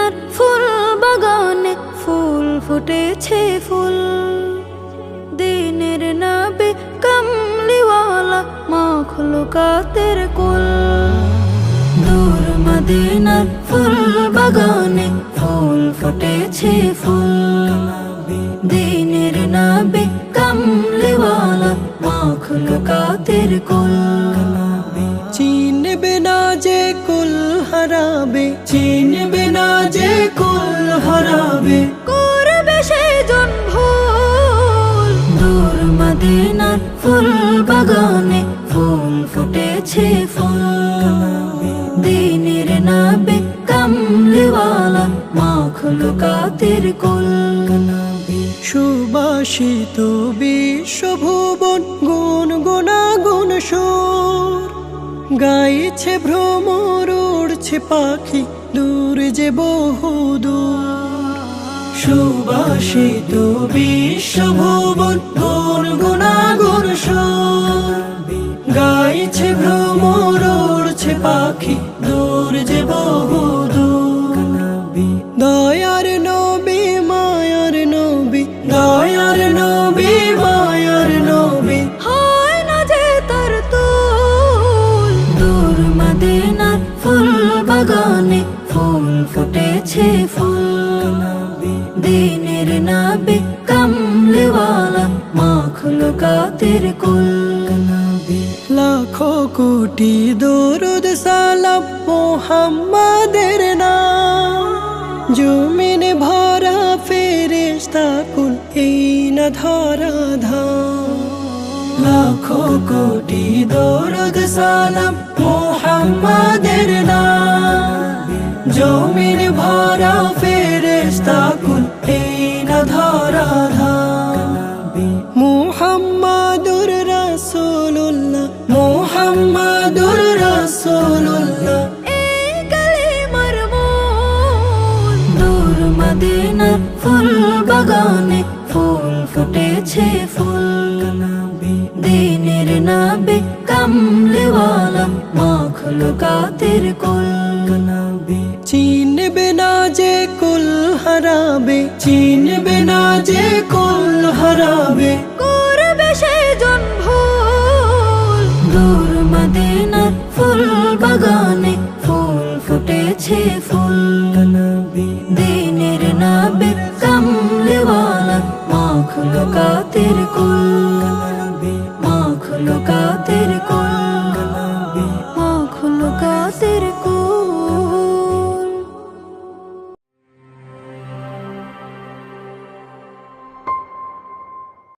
মদিনার ফুল বাগানে ফুল ফুটেছে ফুল। দিনের নবী কামলিওয়ালা মাখলুকাতের কুল। দূর মদিনার ফুল বাগানে ফুল ফুটেছে ফুল। দিনের নবী কামলিওয়ালা মাখলুকাতের কুল। চিনবে না যে কুল হারাবে, চিনবে না যে কুল হারাবে, করবে সেজন ভুল। দূর মদিনার ফুল বাগানে ফুল ফুটেছে ফুল। দিনের নবী কামলিওয়ালা মাখলুকাতের কুল। সুবাসিত বিশ্বভুবন গুনগুনাগুন সুর গাইছে ভ্রমর, উড়ছে পাখি দূর যে বহুদূর। সুবাসিত বিশ্বভুবন গুনগুনাগুন সুর গাইছে ভ্রমর, উড়ছে পাখি দূর যে বহুদূর। দয়ার নবী মায়ার নবী, দয়ার নবী মায়ার নবী, হয় না যে তার তুল। দূর মদিনার ফুল বাগানে ফুল ফুটেছে ফুল। দিনের নবী কামলিওয়ালা মাখলুকাতের কুল। লাখো কোটি দরুদ সালাম মুহাম্মাদের নাম। জমিন ভরা ফেরেশতা কুল এই না ধরা ধাম। লাখো কোটি দরুদ সালাম মুহাম্মাদের নাম। জমিন ভরা ফেরেশতা কুল এই না ধরা ধাম। মুহাম্মাদুর রাসূলুল্লাহ, মুহাম্মাদুর রাসূলুল্লাহ, এই কালিমার মূল। দূর মদিনার ফুল বাগানে ফুল ফুটেছে ফুল। দিনের নবী কামলিওয়ালা মাখলুকাতের কুল। চিনবে না যে কুল হারাবে, চিনবে না যে কুল হারাবে, করবে সেজন ভুল। দূর মদিনার ফুল বাগানে ফুল ফুটেছে ফুল। দিনের নবী কামলিওয়ালা মাখলুকাতের কুল।